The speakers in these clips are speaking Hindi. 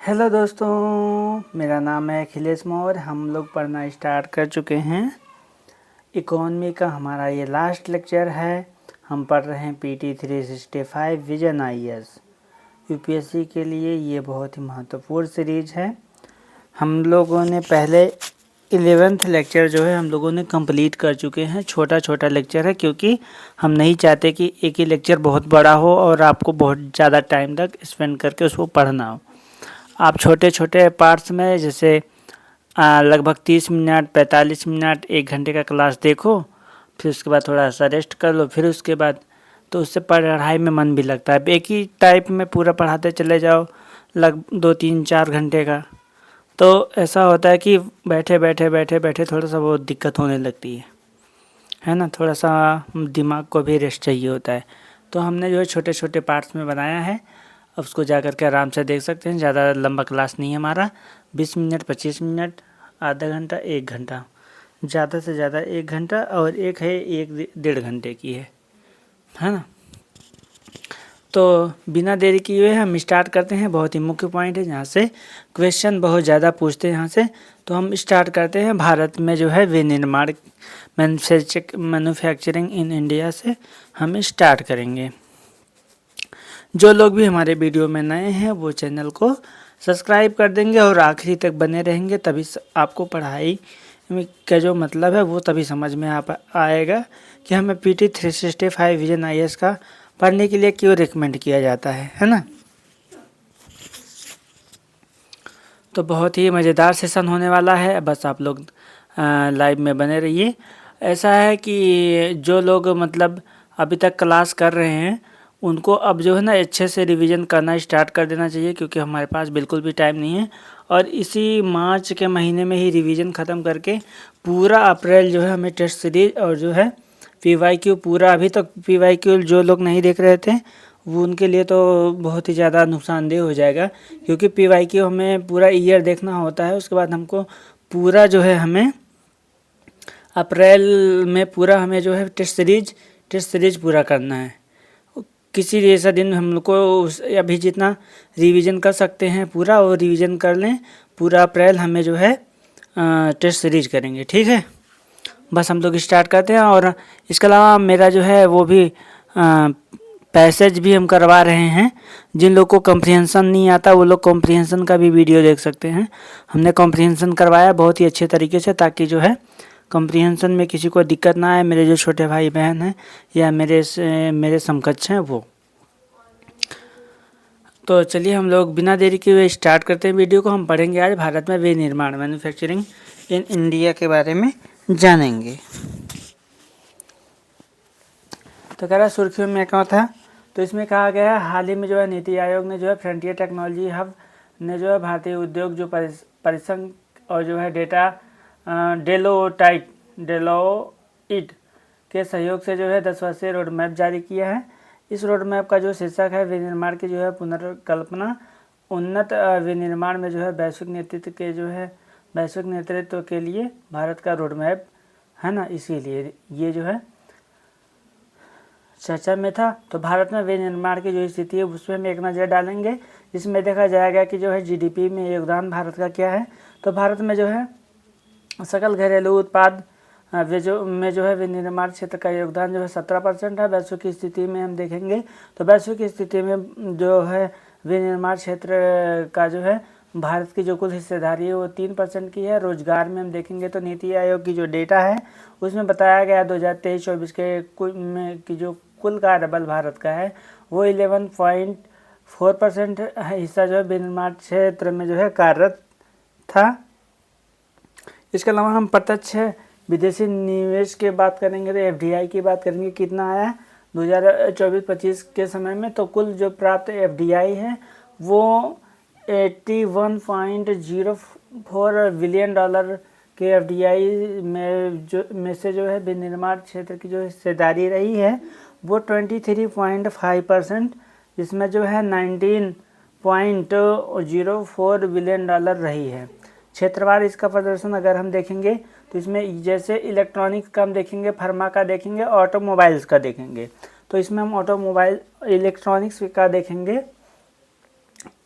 हेलो दोस्तों, मेरा नाम है अखिलेश मौर्य। हम लोग पढ़ना स्टार्ट कर चुके हैं। इकोनॉमी का हमारा ये लास्ट लेक्चर है। हम पढ़ रहे हैं PT 365 विजन IAS। यूपीएससी के लिए ये बहुत ही महत्वपूर्ण सीरीज है। हम लोगों ने पहले 11th लेक्चर जो है हम लोगों ने कंप्लीट कर चुके हैं। छोटा छोटा लेक्चर है क्योंकि हम नहीं चाहते कि एक ही लेक्चर बहुत बड़ा हो और आपको बहुत ज़्यादा टाइम तक स्पेंड करके उसको पढ़ना हो। आप छोटे छोटे पार्ट्स में जैसे लगभग 30 मिनट 45 मिनट 1 घंटे का क्लास देखो, फिर उसके बाद थोड़ा सा रेस्ट कर लो, फिर उसके बाद तो उससे पढ़ाई में मन भी लगता है। एक ही टाइप में पूरा पढ़ाते चले जाओ लग 2-3-4 घंटे का, तो ऐसा होता है कि बैठे बैठे थोड़ा सा बहुत दिक्कत होने लगती है ना। थोड़ा सा दिमाग को भी रेस्ट चाहिए होता है। तो हमने जो है छोटे छोटे पार्ट्स में बनाया है। अब उसको जा कर के आराम से देख सकते हैं। ज़्यादा लंबा क्लास नहीं है हमारा, 20 मिनट 25 मिनट, आधा घंटा 1 घंटा, ज़्यादा से ज़्यादा 1 घंटा, और एक है 1-1.5 घंटे की है ना। तो बिना देरी किए हुए हम स्टार्ट करते हैं। बहुत ही मुख्य पॉइंट है जहाँ से क्वेश्चन बहुत ज़्यादा पूछते हैं यहाँ से। तो हम स्टार्ट करते हैं भारत में जो है विनिर्माण मैन्युफैक्चरिंग इन इंडिया से हम स्टार्ट करेंगे। जो लोग भी हमारे वीडियो में नए हैं वो चैनल को सब्सक्राइब कर देंगे और आखिरी तक बने रहेंगे, तभी आपको पढ़ाई में का जो मतलब है वो तभी समझ में आएगा कि हमें PT 365 विजन IAS का पढ़ने के लिए क्यों रिकमेंड किया जाता है ना। तो बहुत ही मज़ेदार सेशन होने वाला है, बस आप लोग लाइव में बने रहिए। ऐसा है कि जो लोग मतलब अभी तक क्लास कर रहे हैं उनको अब जो है ना अच्छे से रिवीजन करना स्टार्ट कर देना चाहिए, क्योंकि हमारे पास बिल्कुल भी टाइम नहीं है। और इसी मार्च के महीने में ही रिवीजन ख़त्म करके पूरा अप्रैल जो है हमें टेस्ट सीरीज और जो है PYQ पूरा, अभी तक PYQ जो लोग नहीं देख रहे थे वो उनके लिए तो बहुत ही ज़्यादा नुकसानदेह हो जाएगा, क्योंकि PYQ हमें पूरा ईयर देखना होता है। उसके बाद हमको पूरा जो है हमें अप्रैल में पूरा हमें जो है टेस्ट सीरीज पूरा करना है। किसी ऐसा दिन हम लोग को अभी जितना रिवीजन कर सकते हैं पूरा वो रिवीजन कर लें। पूरा अप्रैल हमें जो है टेस्ट सीरीज करेंगे, ठीक है। बस हम लोग स्टार्ट करते हैं। और इसके अलावा मेरा जो है वो भी पैसेज भी हम करवा रहे हैं। जिन लोग को कॉम्प्रिहेंशन नहीं आता वो लोग कॉम्प्रिहेंशन का भी वीडियो देख सकते हैं। हमने कॉम्प्रिहेंशन करवाया बहुत ही अच्छे तरीके से, ताकि जो है कॉम्प्रिहेंशन में किसी को दिक्कत ना आए। मेरे जो छोटे भाई बहन हैं या मेरे समकक्ष हैं वो। तो चलिए हम लोग बिना देरी किए हुए स्टार्ट करते हैं वीडियो को। हम पढ़ेंगे आज भारत में विनिर्माण मैन्युफैक्चरिंग इन इंडिया के बारे में जानेंगे। तो कह रहा सुर्खियों में क्या था, तो इसमें कहा गया है हाल ही में जो है नीति आयोग ने जो है फ्रंटियर टेक्नोलॉजी हब ने जो है भारतीय उद्योग जो परिसंघ और जो है डेटा डेलोइट के सहयोग से जो है 10 वर्षीय रोड मैप जारी किया है। इस रोड मैप का जो शीर्षक है विनिर्माण की जो है पुनर्कल्पना, उन्नत विनिर्माण में जो है वैश्विक नेतृत्व के लिए भारत का रोड मैप है ना। इसीलिए ये जो है चर्चा में था। तो भारत में विनिर्माण की जो स्थिति है उसमें हम एक नज़र डालेंगे, जिसमें देखा जाएगा कि जो है GDP में योगदान भारत का क्या है। तो भारत में जो है सकल घरेलू उत्पाद में जो है विनिर्माण क्षेत्र का योगदान जो है 17% है। वैश्विक की स्थिति में हम देखेंगे तो वैश्विक की स्थिति में जो है विनिर्माण क्षेत्र का जो है भारत की जो कुल हिस्सेदारी है वो 3% की है। रोजगार में हम देखेंगे तो नीति आयोग की जो डेटा है उसमें बताया गया 2023-24 के की जो कुल कार्यबल भारत का है वो 11.4% हिस्सा जो है विनिर्माण क्षेत्र में जो है कार्यरत था। इसके अलावा हम प्रत्यक्ष विदेशी निवेश की बात करेंगे तो FDI की बात करेंगे, कितना आया 2024-25 के समय में। तो कुल जो प्राप्त FDI है वो 81.04 बिलियन डॉलर के FDI में से जो है विनिर्माण क्षेत्र की जो हिस्सेदारी रही है वो 23.5%, जिसमें जो है 19.04 बिलियन डॉलर रही है। क्षेत्रवार इसका प्रदर्शन अगर हम देखेंगे तो इसमें जैसे इलेक्ट्रॉनिक्स का हम देखेंगे, फार्मा का देखेंगे, ऑटोमोबाइल्स का देखेंगे। तो इसमें हम ऑटोमोबाइल इलेक्ट्रॉनिक्स का देखेंगे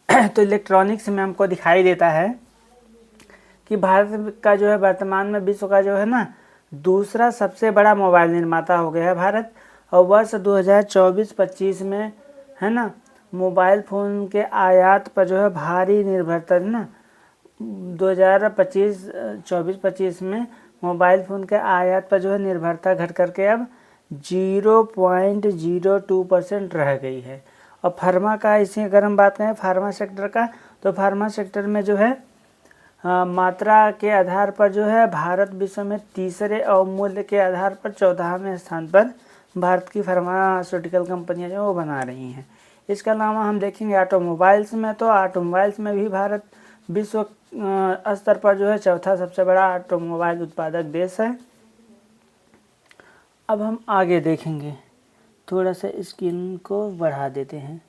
तो इलेक्ट्रॉनिक्स में हमको दिखाई देता है कि भारत का जो है वर्तमान में विश्व का जो है ना दूसरा सबसे बड़ा मोबाइल निर्माता हो गया है भारत। और वर्ष 2024-25 में है ना मोबाइल फ़ोन के आयात पर जो है भारी निर्भरता है ना 2024-25 में मोबाइल फ़ोन के आयात पर जो है निर्भरता घट करके अब 0.02% रह गई है। और फार्मा का इसी अगर हम बात करें फार्मा सेक्टर का, तो फार्मा सेक्टर में जो है मात्रा के आधार पर जो है भारत विश्व में तीसरे और मूल्य के आधार पर 14वें स्थान पर भारत की फार्मास्यूटिकल कंपनियां जो वो बना रही हैं। इसके अलावा हम देखेंगे ऑटोमोबाइल्स में, तो ऑटोमोबाइल्स में भी भारत विश्व स्तर पर जो है चौथा सबसे बड़ा ऑटोमोबाइल उत्पादक देश है। अब हम आगे देखेंगे, थोड़ा सा स्क्रीन को बढ़ा देते हैं।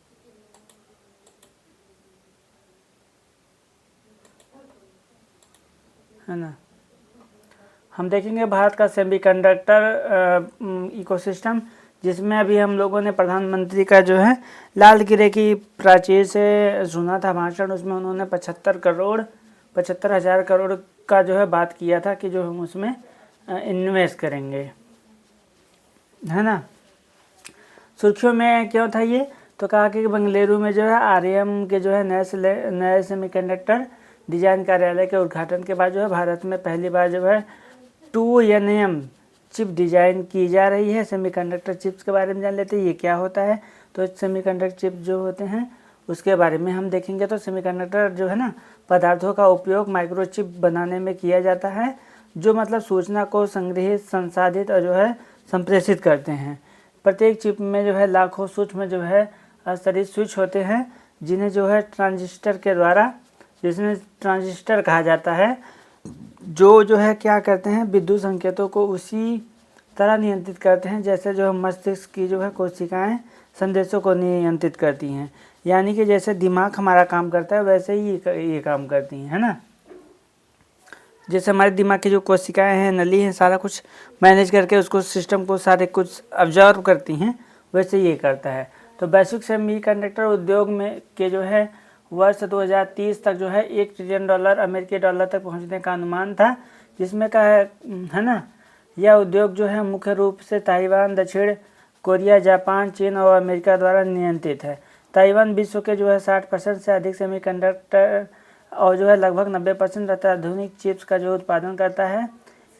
है ना, हम देखेंगे भारत का सेमीकंडक्टर इकोसिस्टम, जिसमें अभी हम लोगों ने प्रधानमंत्री का जो है लाल किले की प्राचीर से सुना था भाषण। उसमें उन्होंने 75,000 करोड़ का जो है बात किया था कि जो हम उसमें इन्वेस्ट करेंगे। है ना, सुर्खियों में क्यों था ये, तो कहा कि बेंगलुरु में जो है आरएम के जो है नए सेमीकंडक्टर डिजाइन कार्यालय के उद्घाटन के बाद जो है भारत में पहली बार जो है 2nm चिप डिजाइन की जा रही है। सेमीकंडक्टर चिप्स के बारे में जान लेते हैं, ये क्या होता है। तो सेमीकंडक्टर चिप जो होते हैं उसके बारे में हम देखेंगे। तो सेमीकंडक्टर जो है ना पदार्थों का उपयोग माइक्रोचिप बनाने में किया जाता है, जो मतलब सूचना को संग्रहित, संसाधित और जो है संप्रेषित करते हैं। प्रत्येक चिप में जो है लाखों सूक्ष्म जो है स्तरित स्विच होते हैं, जिन्हें जो है ट्रांजिस्टर के द्वारा, जिसमें ट्रांजिस्टर कहा जाता है, जो है क्या करते हैं विद्युत संकेतों को उसी तरह नियंत्रित करते हैं जैसे जो मस्तिष्क की जो है कोशिकाएं संदेशों को नियंत्रित करती हैं। यानी कि जैसे दिमाग हमारा काम करता है वैसे ही ये काम करती हैं। है ना, जैसे हमारे दिमाग की जो कोशिकाएं हैं, नली हैं, सारा कुछ मैनेज करके उसको सिस्टम को सारे कुछ ऑब्जर्व करती हैं, वैसे ये करता है। तो वैश्विक सेमीकंडक्टर उद्योग में के जो है वर्ष 2030 तक जो है $1 ट्रिलियन अमेरिकी डॉलर तक पहुंचने का अनुमान था, जिसमें का है ना यह उद्योग जो है मुख्य रूप से ताइवान, दक्षिण कोरिया, जापान, चीन और अमेरिका द्वारा नियंत्रित है। ताइवान विश्व के जो है 60% से अधिक सेमीकंडक्टर और जो है लगभग 90% अत्याधुनिक चिप्स का जो उत्पादन करता है।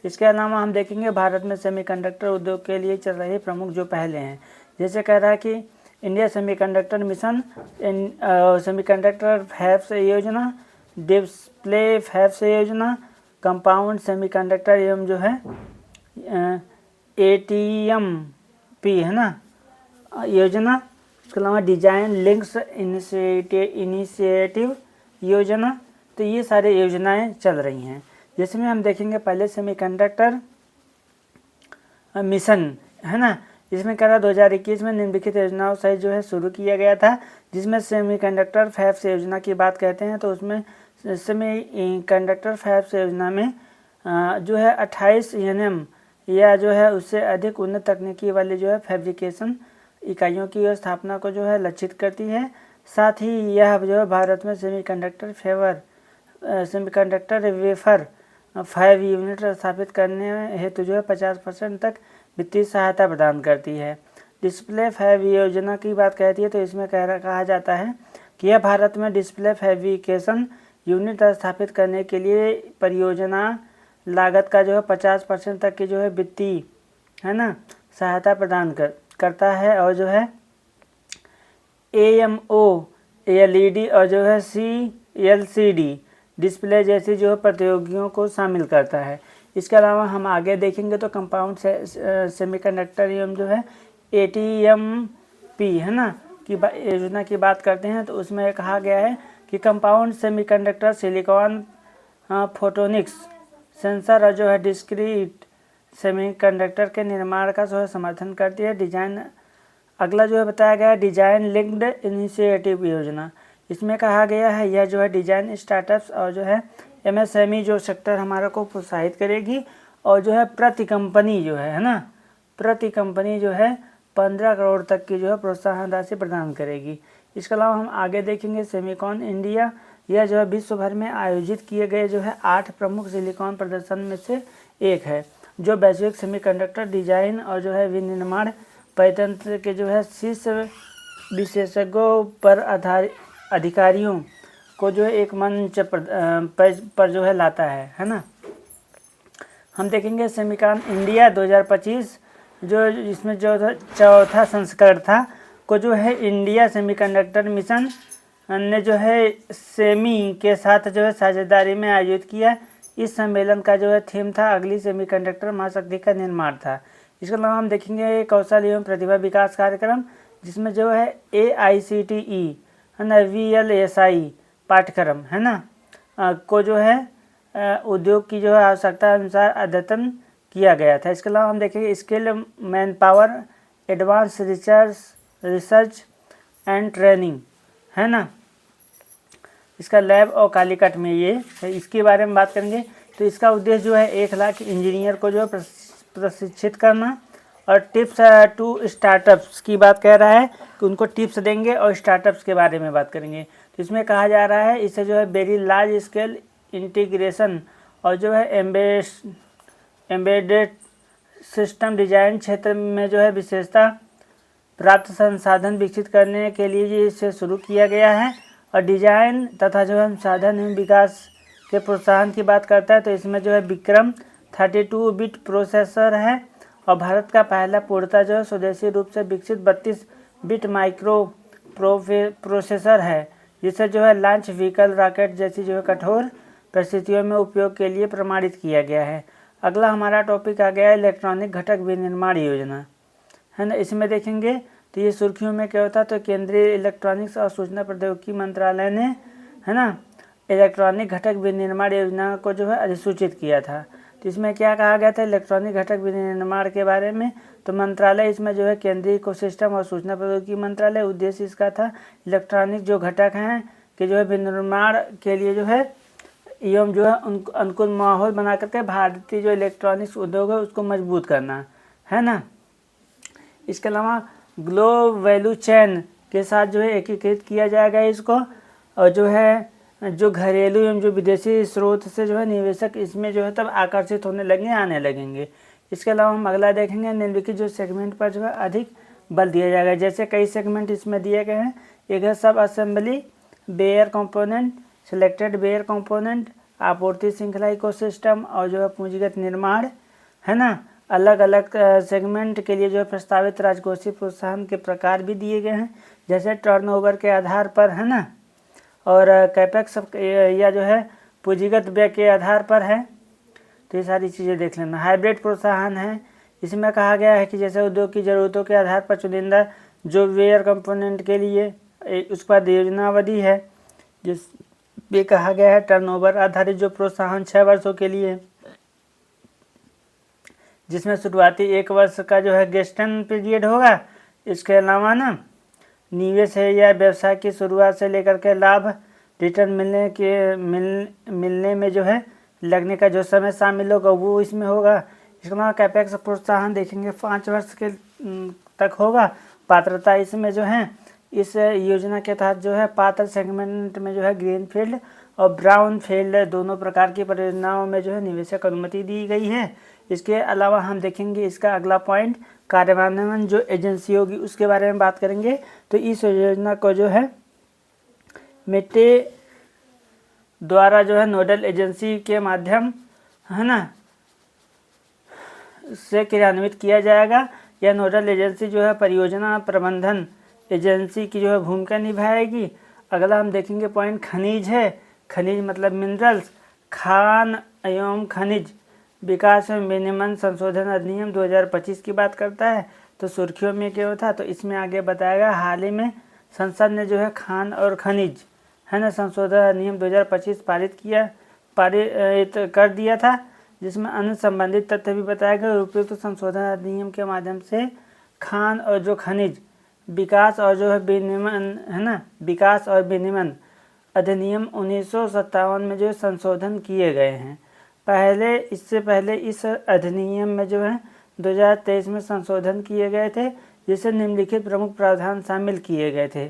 इसके अलावा हम देखेंगे भारत में सेमीकंडक्टर उद्योग के लिए चल रहे प्रमुख जो पहले हैं, जैसे कह रहा है कि India semiconductor mission, semiconductor fabs योजना, डिस्प्ले फैब्स योजना, कंपाउंड सेमीकंडक्टर एवं जो है ATMP है ना योजना। इसके अलावा डिजाइन लिंक्स इनिशिएटिव योजना। तो ये सारे योजनाएं चल रही हैं, जिसमें हम देखेंगे पहले सेमीकंडक्टर मिशन है ना। इसमें कह रहा 2021 में निम्नलिखित योजनाओं सहित जो है शुरू किया गया था, जिसमें सेमीकंडक्टर फैब्स योजना की बात कहते हैं। तो उसमें सेमीकंडक्टर फैब्स योजना में जो है 28 nm या जो है उससे अधिक उन्नत तकनीकी वाली जो है फैब्रिकेशन इकाइयों की स्थापना को जो है लक्षित करती है। साथ ही यह जो है भारत में सेमीकंडक्टर वेफर 5 यूनिट स्थापित करने हेतु जो है 50% तक वित्तीय सहायता प्रदान करती है। डिस्प्ले फैब योजना की बात कहती है, तो इसमें कहा जाता है कि यह भारत में डिस्प्ले फैब्रिकेशन यूनिट स्थापित करने के लिए परियोजना लागत का जो है 50% तक की जो है वित्तीय है ना सहायता प्रदान करता है। और जो है AMO, LED और जो है CLCD डिस्प्ले जैसी जो है प्रतियोगियों को शामिल करता है। इसके अलावा हम आगे देखेंगे तो कंपाउंड सेमीकंडक्टर एवं जो है ATMP है ना की योजना की बात करते हैं। तो उसमें कहा गया है कि compound semiconductor silicon photonics sensor और जो है डिस्क्रीट सेमीकंडक्टर के निर्माण का जो है समर्थन करती है। डिजाइन अगला जो है बताया गया है डिजाइन लिंक्ड इनिशिएटिव योजना। इसमें कहा गया है यह जो है डिजाइन स्टार्टअप्स और जो है MSME जो सेक्टर हमारा को प्रोत्साहित करेगी और जो है प्रति कंपनी जो है ना प्रति कंपनी जो है 15 करोड़ तक की जो है प्रोत्साहन राशि प्रदान करेगी। इसके अलावा हम आगे देखेंगे सेमिकॉन इंडिया। यह जो है विश्व भर में आयोजित किए गए जो है 8 प्रमुख सिलिकॉन प्रदर्शन में से एक है, जो वैश्विक सेमीकंडक्टर डिजाइन और जो है विनिर्माण पैटर्न के जो है शीर्ष विशेषज्ञों पर आधारित अधिकारियों को जो है एक मंच पर जो है लाता है ना। हम देखेंगे सेमिकॉन इंडिया 2025 जो इसमें जो चौथा संस्करण था को जो है इंडिया सेमीकंडक्टर मिशन ने जो है सेमी के साथ जो है साझेदारी में आयोजित किया। इस सम्मेलन का जो है थीम था अगली सेमीकंडक्टर महाशक्ति का निर्माण था। इसके अलावा हम देखेंगे कौशल एवं प्रतिभा विकास कार्यक्रम, जिसमें जो है AICTE है ना VLSI पाठ्यक्रम है ना को जो है उद्योग की जो है आवश्यकता अनुसार अद्यतन किया गया था। इसके अलावा हम देखेंगे skill man power advance research and training है ना, इसका लैब और कालीकट में ये इसके बारे में बात करेंगे। तो इसका उद्देश्य जो है 1 लाख इंजीनियर को जो है प्रशिक्षित करना और टिप्स टू स्टार्टअप्स की बात कह रहा है कि उनको टिप्स देंगे और स्टार्टअप्स के बारे में बात करेंगे। तो इसमें कहा जा रहा है इसे जो है वेरी लार्ज स्केल इंटीग्रेशन और जो है एम्बेडेड सिस्टम डिजाइन क्षेत्र में जो है विशेषता प्राप्त संसाधन विकसित करने के लिए इसे शुरू किया गया है और डिजाइन तथा जो है संसाधन विकास के प्रोत्साहन की बात करता है। तो इसमें जो है विक्रम 32 बिट प्रोसेसर है और भारत का पहला पूर्णतः जो है स्वदेशी रूप से विकसित 32 बिट माइक्रो प्रोसेसर है, जिसे जो है लॉन्च व्हीकल रॉकेट जैसी जो है कठोर परिस्थितियों में उपयोग के लिए प्रमाणित किया गया है। अगला हमारा टॉपिक आ गया है इलेक्ट्रॉनिक घटक विनिर्माण योजना है ना। इसमें देखेंगे तो ये सुर्खियों में क्या होता है, तो केंद्रीय इलेक्ट्रॉनिक्स और सूचना प्रौद्योगिकी मंत्रालय ने है ना इलेक्ट्रॉनिक घटक विनिर्माण योजना को जो है अधिसूचित किया था। तो इसमें क्या कहा गया था इलेक्ट्रॉनिक घटक विनिर्माण के बारे में, तो मंत्रालय इसमें जो है केंद्रीय इकोसिस्टम और सूचना प्रौद्योगिकी मंत्रालय। उद्देश्य इसका था इलेक्ट्रॉनिक जो घटक हैं कि जो है विनिर्माण के लिए जो है एवं जो है उनको अनुकूल माहौल बना करके भारतीय जो इलेक्ट्रॉनिक्स उद्योग है उसको मजबूत करना है ना। इसके अलावा ग्लोब वैल्यू चेन के साथ जो है एकीकृत किया जाएगा इसको, और जो है जो घरेलू एवं जो विदेशी स्रोत से जो है निवेशक इसमें जो है तब आकर्षित होने लगेंगे, आने लगेंगे। इसके अलावा हम अगला देखेंगे निम्नलिखित जो सेगमेंट पर जो है अधिक बल दिया जाएगा। जैसे कई सेगमेंट इसमें दिए गए हैं, एक है sub assembly bare component, selected bare component, आपूर्ति श्रृंखला इकोसिस्टम और जो है पूंजीगत निर्माण है ना। अलग अलग सेगमेंट के लिए जो है प्रस्तावित राजकोषीय प्रोत्साहन के प्रकार भी दिए गए हैं, जैसे टर्नओवर के आधार पर है ना, और कैपेक्स या जो है पूंजीगत व्यय के आधार पर है। तो ये सारी चीज़ें देख लेना। हाइब्रिड प्रोत्साहन है, इसमें कहा गया है कि जैसे उद्योग की ज़रूरतों के आधार पर चुनिंदा जो वेयर कंपोनेंट के लिए उस पर योजनावधि है, जिस भी कहा गया है टर्नओवर आधारित जो प्रोत्साहन 6 वर्षों के लिए, जिसमें शुरुआती 1 वर्ष का जो है गेस्टन पीरियड होगा। इसके अलावा ना निवेश है या व्यवसाय की शुरुआत से लेकर के लाभ रिटर्न मिलने में जो है लगने का जो समय शामिल होगा वो इसमें होगा। इसके अलावा कैपेक्स प्रोत्साहन देखेंगे 5 वर्ष के तक होगा। पात्रता इसमें जो है इस योजना के तहत जो है पात्र सेगमेंट में जो है ग्रीन फील्ड और ब्राउन फील्ड दोनों प्रकार की परियोजनाओं में जो है निवेशक अनुमति दी गई है। इसके अलावा हम देखेंगे इसका अगला पॉइंट कार्यान्वयन जो एजेंसी होगी उसके बारे में बात करेंगे। तो इस योजना को जो है मिट्टी द्वारा जो है नोडल एजेंसी के माध्यम है ना से क्रियान्वित किया जाएगा। यह नोडल एजेंसी जो है परियोजना प्रबंधन एजेंसी की जो है भूमिका निभाएगी। अगला हम देखेंगे पॉइंट खनिज है। खनिज मतलब मिनरल्स, खान एवं खनिज विकास एवं विनियमन संशोधन अधिनियम 2025 की बात करता है। तो सुर्खियों में क्या था, तो इसमें आगे बताएगा हाल ही में संसद ने जो है खान और खनिज है ना संशोधन अधिनियम 2025 पारित कर दिया था, जिसमें अन्य संबंधित तथ्य भी बताया गया। उपयुक्त संशोधन अधिनियम के माध्यम से खान और जो खनिज विकास और जो है विनियमन है ना विकास और विनियमन अधिनियम 1957 में जो संशोधन किए गए हैं। इससे पहले इस अधिनियम में जो है 2023 में संशोधन किए गए थे, जिससे निम्नलिखित प्रमुख प्रावधान शामिल किए गए थे।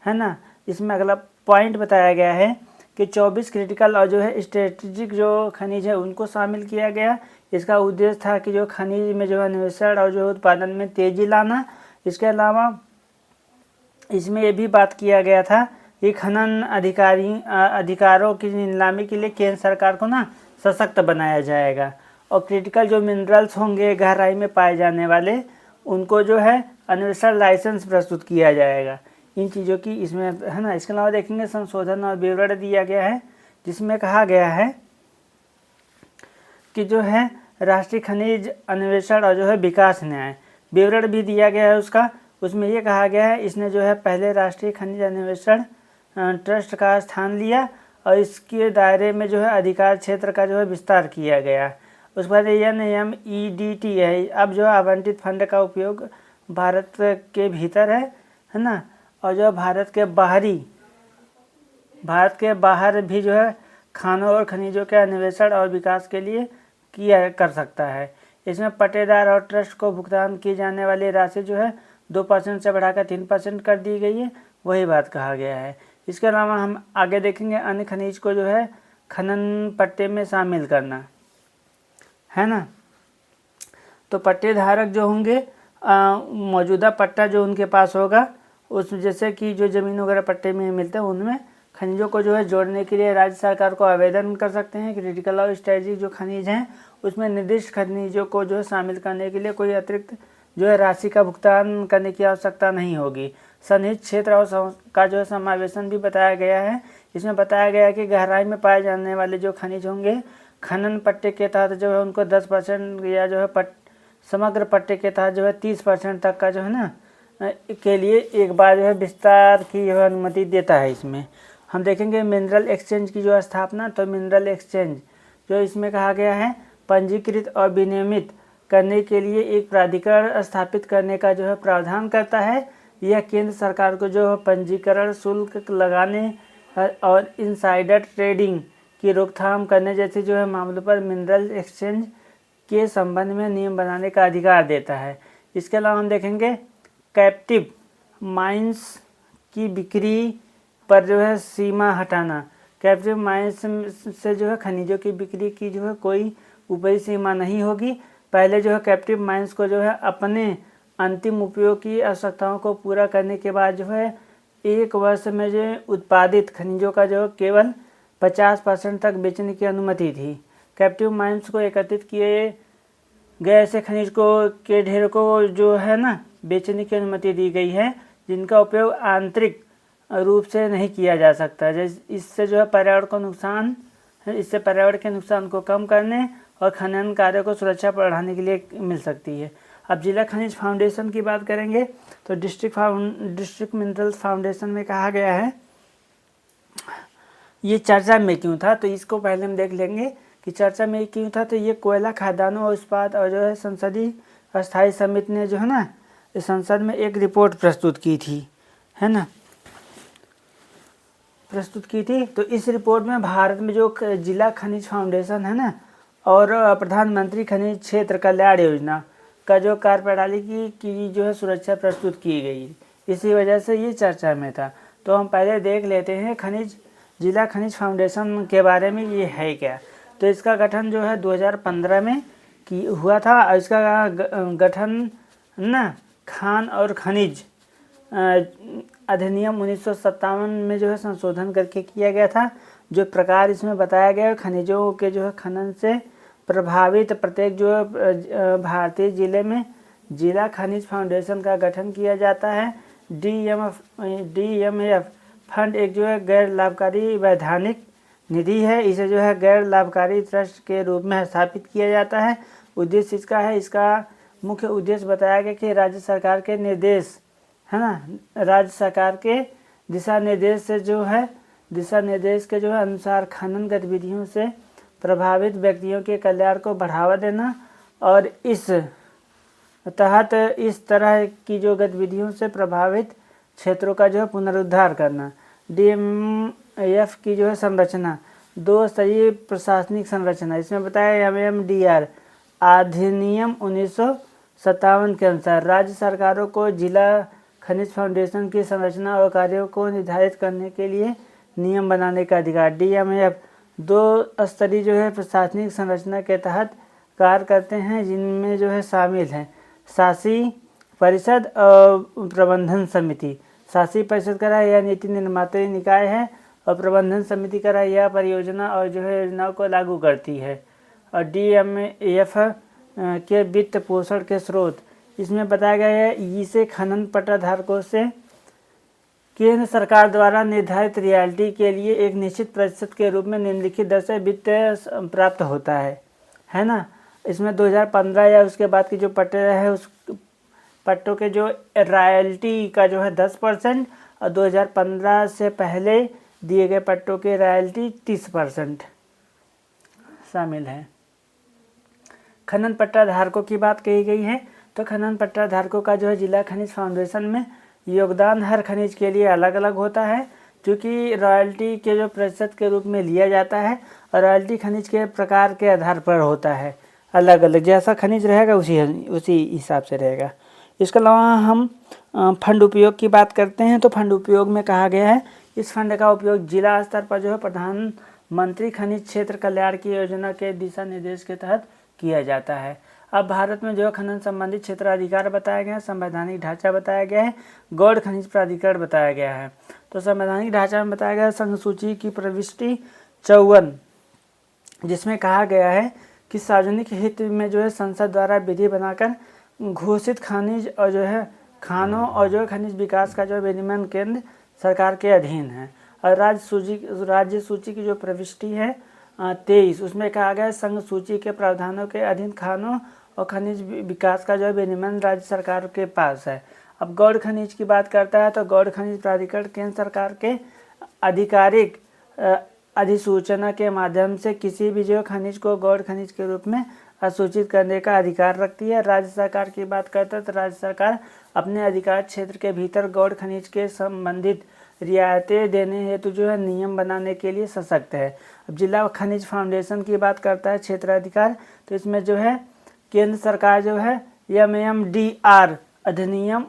है ना। इसमें अगला पॉइंट बताया गया है कि 24 क्रिटिकल और जो है स्ट्रेटेजिक जो खनिज है उनको शामिल किया गया। इसका उद्देश्य था कि जो खनिज में जो है अन्वेषण और जो उत्पादन में तेजी लाना। इसके अलावा इसमें ये भी बात किया गया था कि खनन अधिकारों की नीलामी के लिए केंद्र सरकार को ना सशक्त बनाया जाएगा, और क्रिटिकल जो मिनरल्स होंगे गहराई में पाए जाने वाले उनको जो है अन्वेषण लाइसेंस प्रस्तुत किया जाएगा। इन चीज़ों की इसमें है ना। इसके अलावा देखेंगे संशोधन और विवरण दिया गया है, जिसमें कहा गया है कि जो है राष्ट्रीय खनिज अन्वेषण और जो है विकास न्याय विवरण भी दिया गया है उसका। उसमें ये कहा गया है इसने जो है पहले राष्ट्रीय खनिज अन्वेषण ट्रस्ट का स्थान लिया और इसके दायरे में जो है अधिकार क्षेत्र का जो है विस्तार किया गया। उसके बाद NMEDT है, अब जो आवंटित फंड का उपयोग भारत के भीतर है ना, और जो भारत के बाहर भी जो है खानों और खनिजों के अन्वेषण और विकास के लिए किया कर सकता है। इसमें पट्टेदार और ट्रस्ट को भुगतान की जाने वाली राशि जो है 2% से बढ़ाकर 3% कर दी गई है, वही बात कहा गया है। इसके अलावा हम आगे देखेंगे अन्य खनिज को जो है खनन पट्टे में शामिल करना, है ना। तो पट्टे धारक जो होंगे मौजूदा पट्टा जो उनके पास होगा उस जैसे कि जो ज़मीन वगैरह पट्टे में मिलते हैं उनमें खनिजों को जो है जोड़ने के लिए राज्य सरकार को आवेदन कर सकते हैं। क्रिटिकल और स्ट्रेटेजिक जो खनिज हैं उसमें निर्दिष्ट खनिजों को जो है शामिल करने के लिए कोई अतिरिक्त जो है राशि का भुगतान करने की आवश्यकता नहीं होगी। सन्निहित क्षेत्र और का जो है समावेशन भी बताया गया है। इसमें बताया गया है कि गहराई में पाए जाने वाले जो खनिज होंगे खनन पट्टे के तहत जो है उनको 10% या जो है समग्र पट्टे के तहत जो है 30% तक का जो है ना के लिए एक बार जो है विस्तार की जो अनुमति देता है। इसमें हम देखेंगे मिनरल एक्सचेंज की जो स्थापना, तो मिनरल एक्सचेंज जो इसमें कहा गया है पंजीकृत और विनियमित करने के लिए एक प्राधिकरण स्थापित करने का जो है प्रावधान करता है। यह केंद्र सरकार को जो है पंजीकरण शुल्क लगाने और इनसाइडर ट्रेडिंग की रोकथाम करने जैसे जो है मामलों पर मिनरल एक्सचेंज के संबंध में नियम बनाने का अधिकार देता है। इसके अलावा हम देखेंगे कैप्टिव माइंस की बिक्री पर जो है सीमा हटाना। कैप्टिव माइंस से जो है खनिजों की बिक्री की जो है कोई ऊपरी सीमा नहीं होगी। पहले जो है कैप्टिव माइंस को जो है अपने अंतिम उपयोग की आवश्यकताओं को पूरा करने के बाद जो है 1 वर्ष में जो उत्पादित खनिजों का जो केवल 50% तक बेचने की अनुमति थी। कैप्टिव माइंस को एकत्रित किए गए ऐसे खनिज को के ढेर को जो है ना बेचने की अनुमति दी गई है जिनका उपयोग आंतरिक रूप से नहीं किया जा सकता। जैसे इससे जो है पर्यावरण के नुकसान को कम करने और खनन कार्यों को सुरक्षा बढ़ाने के लिए मिल सकती है। अब जिला खनिज फाउंडेशन की बात करेंगे तो डिस्ट्रिक्ट मिनरल्स फाउंडेशन में कहा गया है ये चर्चा में क्यों था, तो इसको पहले हम देख लेंगे कि चर्चा में क्यों था। तो ये कोयला खादानों और इस्पात और जो है संसदीय अस्थायी समिति ने जो है ना इस संसद में एक रिपोर्ट प्रस्तुत की थी, है ना, तो इस रिपोर्ट में भारत में जो जिला खनिज फाउंडेशन है ना और प्रधानमंत्री खनिज क्षेत्र कल्याण योजना का जो कार्यप्रणाली की जो है सुरक्षा प्रस्तुत की गई, इसी वजह से ये चर्चा में था। तो हम पहले देख लेते हैं जिला खनिज फाउंडेशन के बारे में ये है क्या। तो इसका गठन जो है 2015 में हुआ था और इसका गठन ना खान और खनिज अधिनियम 1957 में जो है संशोधन करके किया गया था। जो प्रकार इसमें बताया गया है खनिजों के जो है खनन से प्रभावित प्रत्येक जो है भारतीय जिले में जिला खनिज फाउंडेशन का गठन किया जाता है। DMF फंड एक जो है गैर लाभकारी वैधानिक निधि है। इसे जो है गैर लाभकारी ट्रस्ट के रूप में स्थापित किया जाता है। उद्देश्य इसका मुख्य उद्देश्य बताया गया कि राज्य सरकार के निर्देश है ना, राज्य सरकार के दिशा निर्देश के जो है अनुसार खनन गतिविधियों से प्रभावित व्यक्तियों के कल्याण को बढ़ावा देना और इस तरह की जो गतिविधियों से प्रभावित क्षेत्रों का जो है पुनरुद्धार करना। DMF की जो है संरचना 2 स्तरीय प्रशासनिक संरचना, इसमें बताया MMDR अधिनियम 1957 के अनुसार राज्य सरकारों को जिला खनिज फाउंडेशन की संरचना और कार्यों को निर्धारित करने के लिए नियम बनाने का अधिकार। DMF 2 स्तरीय जो है प्रशासनिक संरचना के तहत कार्य करते हैं, जिनमें जो है शामिल हैं शासी परिषद और प्रबंधन समिति। शासी परिषद करा यह नीति निर्माता निकाय है और प्रबंधन समिति करा यह परियोजना और जो है योजनाओं को लागू करती है। और DMF के वित्त पोषण के स्रोत इसमें बताया गया है, इसे खनन पट्टा धारकों से केंद्र सरकार द्वारा निर्धारित रॉयल्टी के लिए एक निश्चित प्रतिशत के रूप में निम्नलिखित दर से वित्त प्राप्त होता है ना। इसमें 2015 या उसके बाद की जो पट्टे है उस पट्टों के जो रॉयल्टी का जो है 10% और 2015 से पहले दिए गए पट्टों के रॉयल्टी 30% शामिल है। खनन पट्टा धारकों की बात कही गई है, तो खनन पट्टा धारकों का जो है जिला खनिज फाउंडेशन में योगदान हर खनिज के लिए अलग अलग होता है, क्योंकि रॉयल्टी के जो प्रतिशत के रूप में लिया जाता है और रॉयल्टी खनिज के प्रकार के आधार पर होता है, अलग अलग जैसा खनिज रहेगा उसी हिसाब से रहेगा। इसके अलावा हम फंड उपयोग की बात करते हैं, तो फंड उपयोग में कहा गया है इस फंड का उपयोग जिला स्तर पर जो है प्रधानमंत्री खनिज क्षेत्र कल्याण की योजना के दिशा निर्देश के तहत किया जाता है। अब भारत में जो है खनन संबंधित क्षेत्राधिकार बताया गया है, संवैधानिक ढांचा बताया गया है, गौड़ खनिज प्राधिकरण बताया गया है। तो संवैधानिक ढांचा में बताया गया है संघ सूची की प्रविष्टि 54, जिसमें कहा गया है कि सार्वजनिक हित में जो है संसद द्वारा विधि बनाकर घोषित खनिज और जो है खानों और जो खनिज विकास का जो विनियमन केंद्र सरकार के अधीन है। और राज्य सूची की जो प्रविष्टि है 23, उसमें कहा गया है संघ सूची के प्रावधानों के अधीन खानों और खनिज विकास का जो विनियमन राज्य सरकार के पास है। अब गौड़ खनिज की बात करता है, तो गौड़ खनिज प्राधिकरण केंद्र सरकार के आधिकारिक अधिसूचना के माध्यम से किसी भी जो खनिज को गौड़ खनिज के रूप में सूचित करने का अधिकार रखती है। राज्य सरकार की बात करते हैं, तो राज्य सरकार अपने अधिकार क्षेत्र के भीतर गौड़ खनिज के संबंधित रियायतें देने हेतु जो है नियम बनाने के लिए सशक्त है। अब जिला खनिज फाउंडेशन की बात करता है क्षेत्राधिकार, तो इसमें जो है केंद्र सरकार जो है MMDR अधिनियम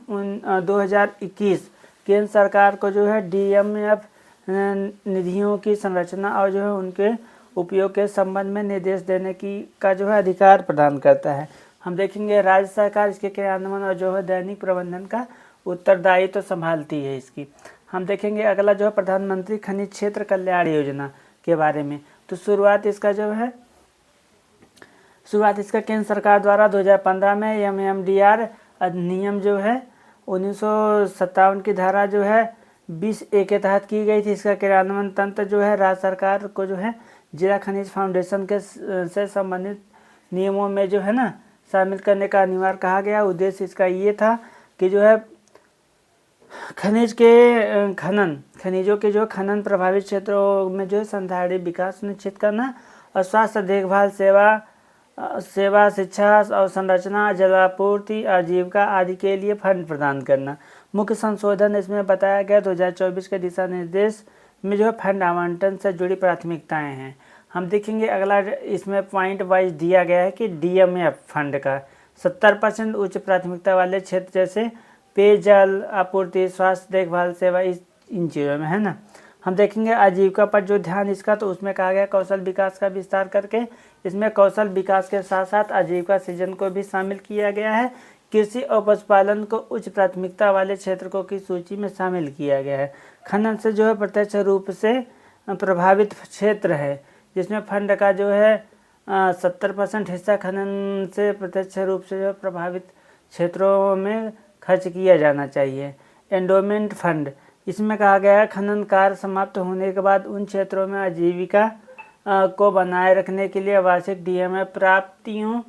2021 केंद्र सरकार को जो है DMF निधियों की संरचना और जो है उनके उपयोग के संबंध में निर्देश देने का जो है अधिकार प्रदान करता है। हम देखेंगे राज्य सरकार इसके क्रियान्वयन और जो है दैनिक प्रबंधन का उत्तरदायित्व तो संभालती है इसकी। हम देखेंगे अगला जो है प्रधानमंत्री खनिज क्षेत्र कल्याण योजना के बारे में। तो शुरुआत इसका केंद्र सरकार द्वारा 2015 में MMDR अधिनियम जो है 1957 की धारा जो है 20A के तहत की गई थी। इसका क्रियान्वयन तंत्र जो है राज्य सरकार को जो है जिला खनिज फाउंडेशन के से संबंधित नियमों में जो है ना शामिल करने का अनिवार्य कहा गया। उद्देश्य इसका ये था कि जो है खनिजों के जो खनन प्रभावित क्षेत्रों में जो है संधारणीय विकास सुनिश्चित करना और स्वास्थ्य देखभाल सेवा शिक्षा और संरचना जलापूर्ति आजीविका आदि के लिए फंड प्रदान करना। मुख्य संशोधन इसमें बताया गया 2024 के दिशा निर्देश में जो है फंड आवंटन से जुड़ी प्राथमिकताएं हैं। हम देखेंगे अगला इसमें पॉइंट वाइज दिया गया है कि DMF फंड का 70% उच्च प्राथमिकता वाले क्षेत्र जैसे पेयजल आपूर्ति स्वास्थ्य देखभाल सेवा इन चीज़ों में है ना। हम देखेंगे आजीविका पर जो ध्यान इसका, तो उसमें कहा गया कौशल विकास का विस्तार करके इसमें कौशल विकास के साथ साथ आजीविका सृजन को भी शामिल किया गया है। कृषि और पशुपालन को उच्च प्राथमिकता वाले क्षेत्रों की सूची में शामिल किया गया है। खनन से जो है प्रत्यक्ष रूप से प्रभावित क्षेत्र है, जिसमें फंड का जो है 70% हिस्सा खनन से प्रत्यक्ष रूप से जो प्रभावित क्षेत्रों में खर्च किया जाना चाहिए। एंडोमेंट फंड इसमें कहा गया है खनन कार्य समाप्त होने के बाद उन क्षेत्रों में आजीविका को बनाए रखने के लिए वार्षिक DMF प्राप्तियों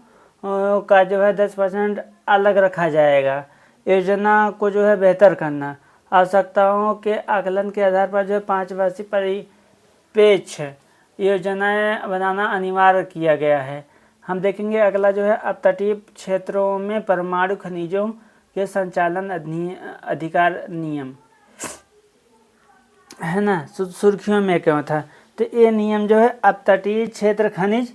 का जो है 10% अलग रखा जाएगा। योजना को जो है बेहतर करना, आवश्यकताओं के आकलन के आधार पर जो है 5 वर्षीय परिप्रेक्ष्य योजनाएं बनाना अनिवार्य किया गया है। हम देखेंगे अगला जो है अपतटीय क्षेत्रों में परमाणु खनिजों के संचालन अधिकार नियम है ना, सुर्खियों में क्यों था। तो ये नियम जो है अपतटीय क्षेत्र खनिज